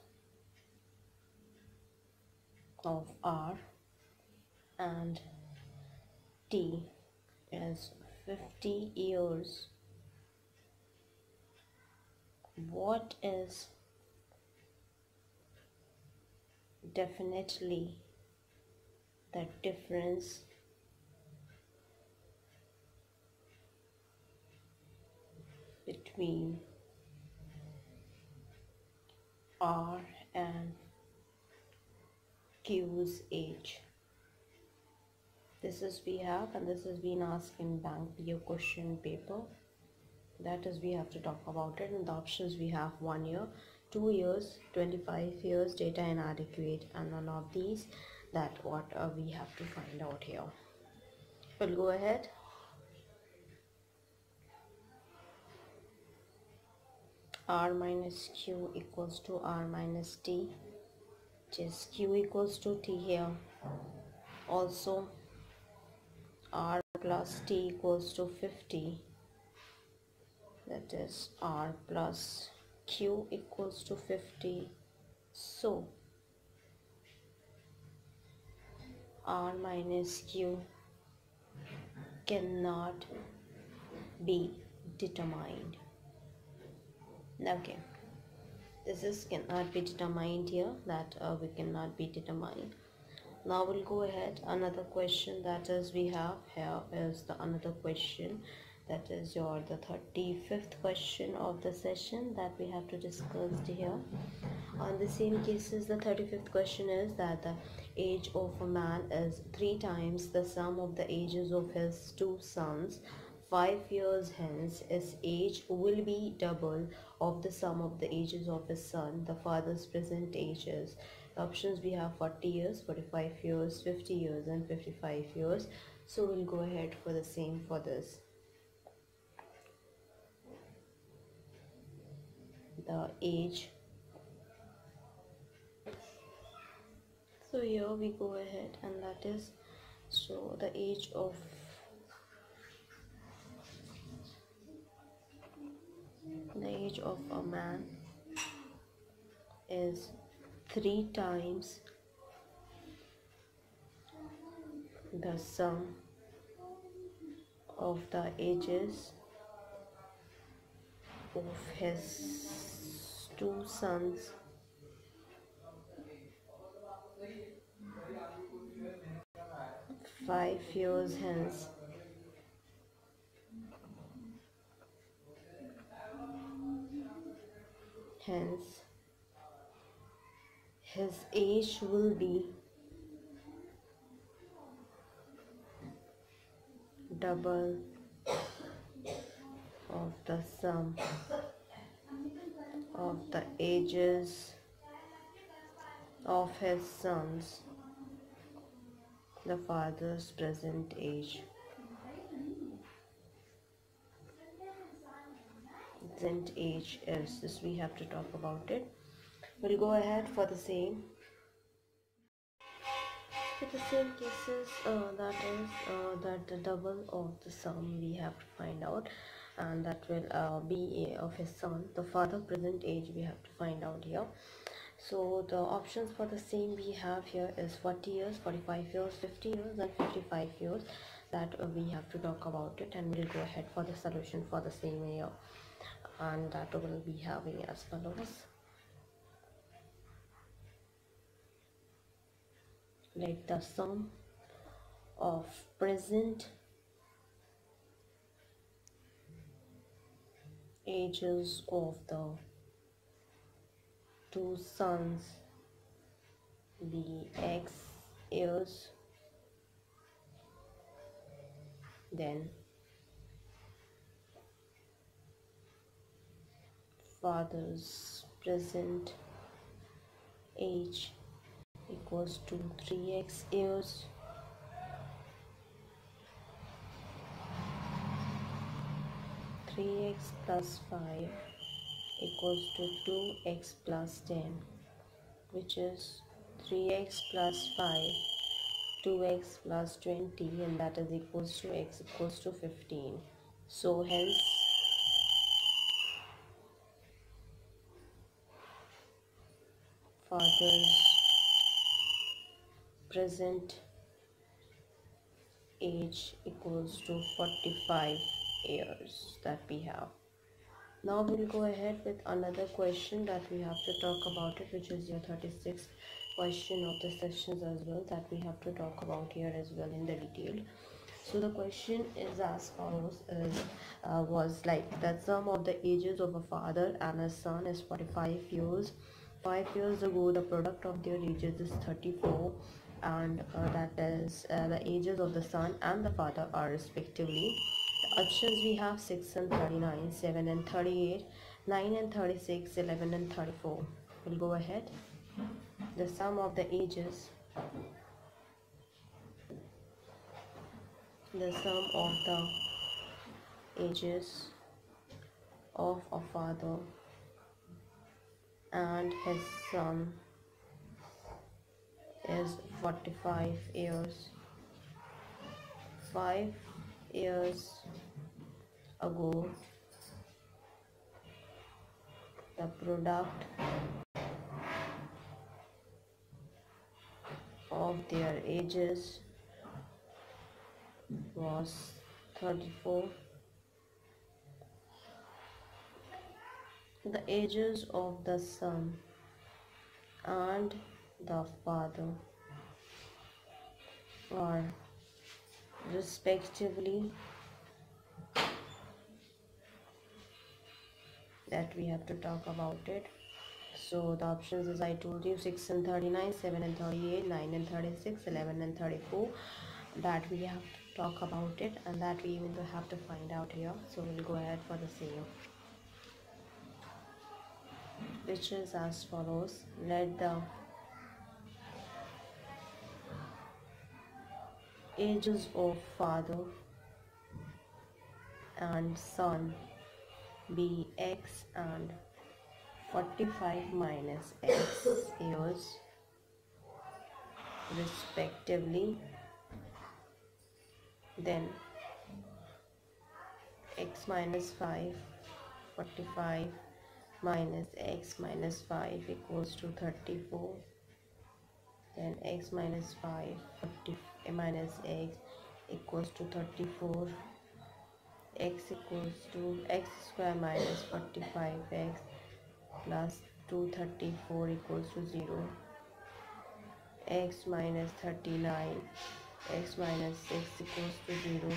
of R and T is 50 years, what is definitely the difference between R and Q's age? This is we have, and this has been asked in bank PO question paper. That is we have to talk about it. And the options we have 1 year, 2 years, 25 years, data inadequate, and none of these. that what we have to find out here. We'll go ahead. R minus Q equals to R minus T, which is Q equals to T here. Also R plus T equals to 50, that is R plus Q equals to 50. So R minus Q cannot be determined. Okay, this is cannot be determined here, that we cannot be determined. Now we'll go ahead. Another question that is we have here is the another question, that is the 35th question of the session that we have to discuss here. On the same cases, the 35th question is that the age of a man is 3 times the sum of the ages of his 2 sons. 5 years hence, his age will be double of the sum of the ages of his son. The father's present age is. The options we have 40 years, 45 years, 50 years and 55 years. So we'll go ahead for the same for this. The age. So here we go ahead, and that is, so the age of a man is 3 times the sum of the ages of his 2 sons. Five years hence, his age will be double of the sum of the ages of his sons, the father's present age. Present age is this, we have to talk about it. We'll go ahead for the same. With the same cases, that is that the double of the sum we have to find out, and that will be of his son, the father present age we have to find out here. So the options for the same we have here is 40 years, 45 years, 50 years and 55 years, that we have to talk about it, and we'll go ahead for the solution for the same here, and that will be having as follows. Let the sum of present ages of the 2 sons be X years, then father's present age equals to 3x years, plus 5 equals to 2x plus 10, which is 3x plus 5, 2x plus 20, and that is equals to x equals to 15. So hence father's present age equals to 45 years that we have. Now we'll go ahead with another question that we have to talk about it, which is your 36th question of the sessions as well, that we have to talk about here as well in the detail. So the question is as follows, was like that sum of the ages of a father and a son is 45 years. 5 years ago the product of their ages is 34, and that is the ages of the son and the father are respectively. The options we have 6 and 39, 7 and 38, 9 and 36, 11 and 34. We'll go ahead. The sum of the ages the sum of the ages of a father and his son is 45 years. 5 years ago, the product of their ages was 34. The ages of the son and the father are respectively, that we have to talk about it. So the options, as I told you, 6 and 39, 7 and 38, 9 and 36, 11 and 34, that we have to talk about it, and that we even have to find out here. So we'll go ahead for the same, which is as follows. Let the ages of father and son be x and 45 minus x years respectively. Then x minus 5, 45 minus x minus 5 equals to 34. Then x minus 5, 40 minus x equals to 34. X equals to x square minus 45x plus 234 equals to 0. X minus 39, x minus 6 equals to 0.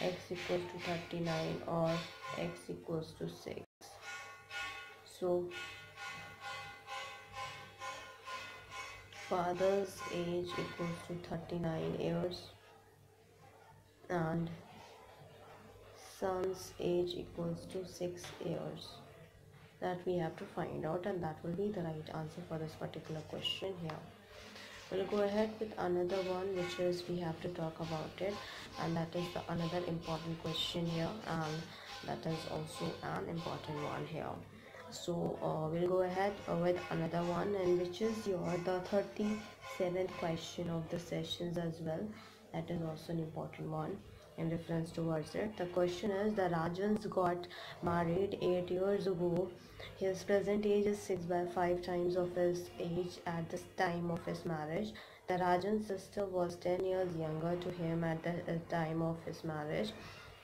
X equals to 39 or x equals to 6. So father's age equals to 39 years and son's age equals to 6 years. That we have to find out, and that will be the right answer for this particular question here. We'll go ahead with another one, which is we have to talk about it, and that is the another important question here, and that is also an important one here. So we'll go ahead with another one, and which is the 37th question of the sessions as well. That is also an important one in reference towards it. The question is, the Rajans got married 8 years ago. His present age is 6 by 5 times of his age at the time of his marriage. The Rajan's sister was 10 years younger to him at the time of his marriage.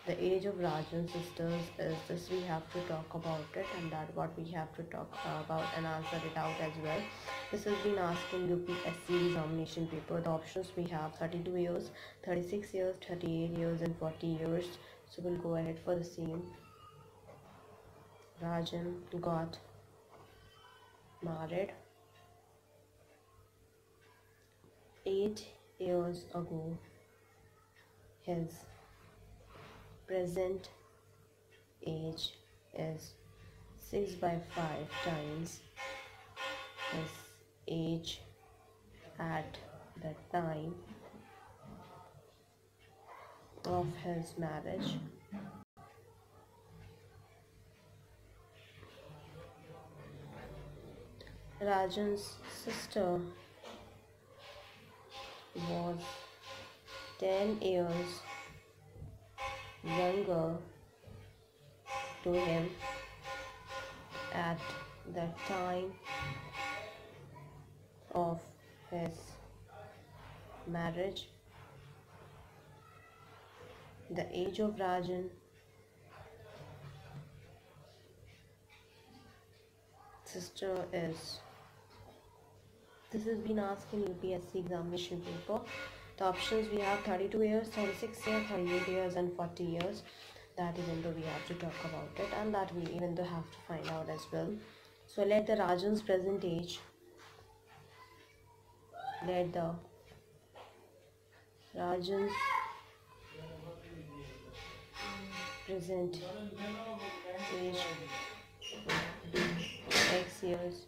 The age of Rajan's sisters is this. We have to talk about it, and that what we have to talk about and answer it out as well. This has been asked in UPSC examination paper. The options we have 32 years, 36 years, 38 years and 40 years. So we'll go ahead for the same. Rajan got married 8 years ago. His present age is 6 by 5 times his age at the time of his marriage. Rajan's sister was 10 years younger to him at the time of his marriage. The age of Rajan sister is, this has been asked in UPSC examination paper. The options we have 32 years, 36 years, 38 years and 40 years. That even though we have to talk about it, and that we even though have to find out as well. So let the Rajan's present age, let the Rajan's present age be x years,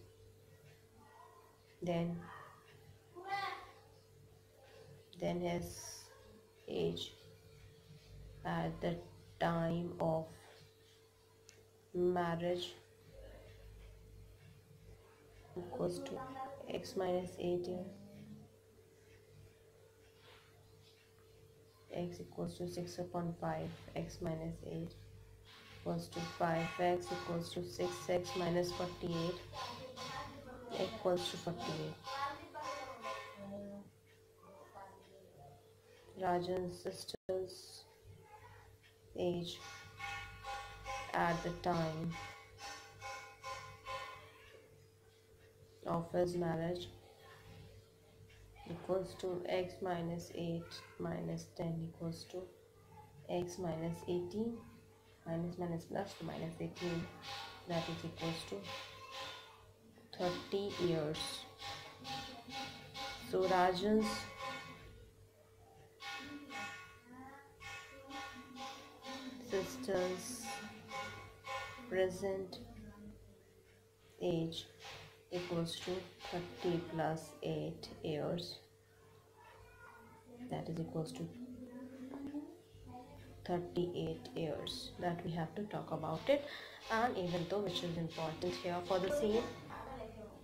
then his age at the time of marriage equals to x minus 8 years, x equals to 6 upon 5, x minus 8 equals to 5x equals to 6x minus 48 equals to 48. Rajan's sister's age at the time of his marriage equals to x minus 8 minus 10 equals to x minus 18 minus plus to minus 18, that is equals to 30 years. So Rajan's sister's present age equals to 30 plus 8 years, that is equals to 38 years. That we have to talk about it, and even though which is important here for the same.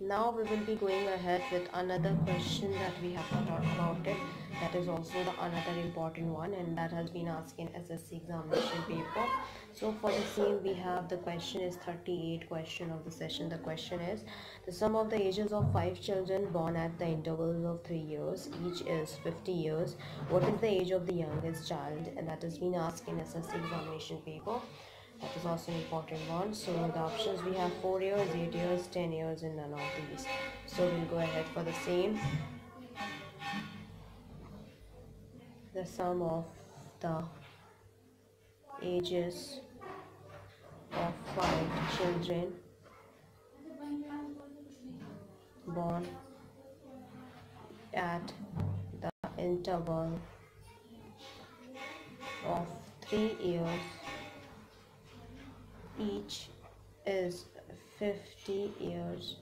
Now we will be going ahead with another question that we have to talk about it. That is also another important one, and that has been asked in SSC examination paper. So for the same, we have the question is 38 question of the session. The question is the sum of the ages of 5 children born at the intervals of 3 years, each is 50 years. What is the age of the youngest child? And that has been asked in SSC examination paper. That is also an important one. So the options we have 4 years, 8 years, 10 years, and none of these. So we'll go ahead for the same. The sum of the ages of 5 children born at the interval of 3 years, each is 50 years.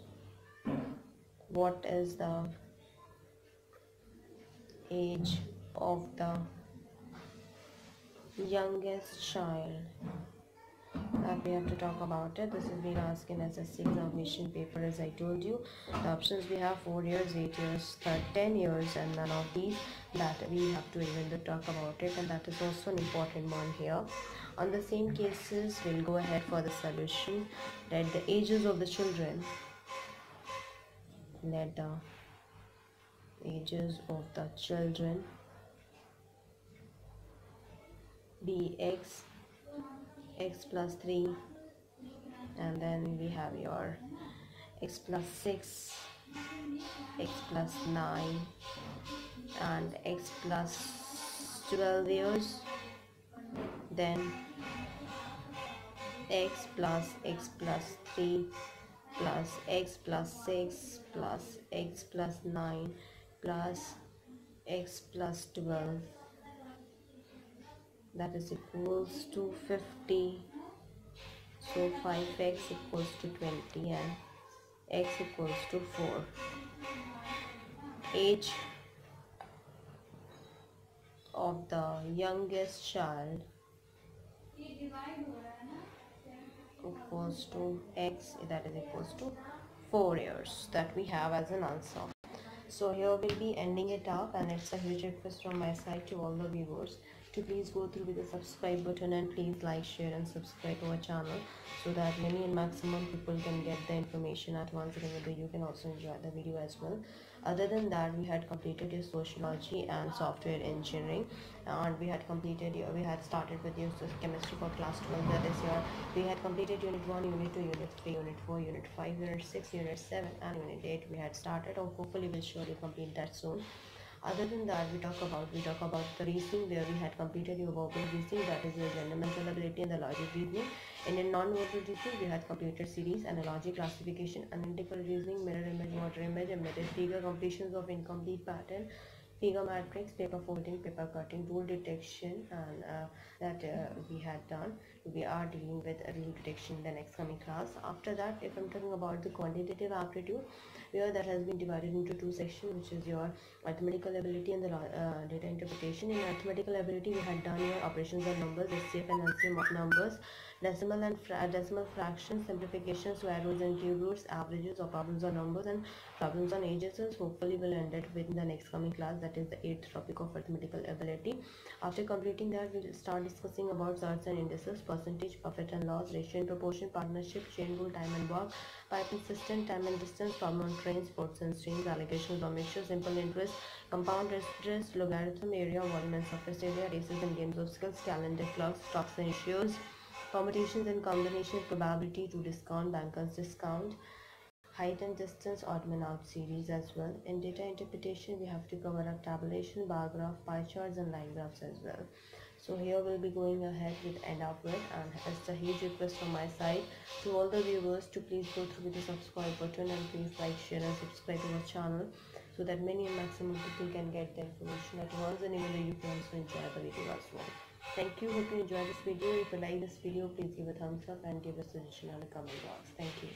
What is the age of the youngest child? That we have to talk about it. This has been asked in SSC examination paper, as I told you. The options we have 4 years, 8 years, 10 years, and none of these. That we have to even talk about it, and that is also an important one here. On the same cases, we'll go ahead for the solution. Let the ages of the children, let the ages of the children be x plus 3, and then we have your x plus 6, x plus 9, and x plus 12 years, then x plus 3 plus x plus 6 plus x plus 9 plus x plus 12, that is equals to 50. So 5x equals to 20 and x equals to 4. Age of the youngest child equals to x, that is equals to 4 years, that we have as an answer. So here we'll be ending it up, and it's a huge request from my side to all the viewers to please go through with the subscribe button, and please like, share and subscribe to our channel so that many and maximum people can get the information at once, and whether you can also enjoy the video as well. Other than that, we had completed your sociology and software engineering, and we had started with your chemistry for class 12. That is your, we had completed unit 1, unit 2, unit 3, unit 4, unit 5, unit 6, unit 7 and unit 8 we had started, or hopefully we'll surely complete that soon. Other than that, we talk about the reasoning, where we had completed your verbal reasoning, that is your general mental ability and the logic reasoning. And in non-verbal reasoning, we had completed series, analogy, classification, analytical reasoning, mirror image, water image, embedded figure, completions of incomplete pattern, figure matrix, paper folding, paper cutting, rule detection, and we had done. we are dealing with rule detection in the next coming class. After that, if I'm talking about the quantitative aptitude, where that has been divided into two sections, which is your arithmetical ability and the data interpretation. In arithmetical ability, we had done your operations on numbers, SCF and LCM of numbers, decimal and decimal fractions, simplifications, square roots and cube roots, averages of problems on numbers, and problems on ages. Hopefully we'll end it within the next coming class, that is the 8th topic of arithmetical ability. After completing that, we'll start discussing about surds and indices, percentage, profit and loss, ratio and proportion, partnership, chain rule, time and work, pipe and system, time and distance, problem on trains, ports and streams, allegations or mixture, simple interest, compound interest, logarithm, area, volume and surface area, races and games of skills, calendar clocks, stocks and issues, permutations and combinations, probability to discount, bankers discount, height and distance, odd man out series as well. In data interpretation, we have to cover up tabulation, bar graph, pie charts and line graphs as well. So here we'll be going ahead with end up with, and it's a huge request from my side to all the viewers to please go through with the subscribe button and please like, share and subscribe to our channel so that many and maximum people can get the information at once, and even you can also enjoy the video as well. Thank you. Hope you enjoy this video. If you like this video, please give a thumbs up and give a suggestion on the comment box. Thank you.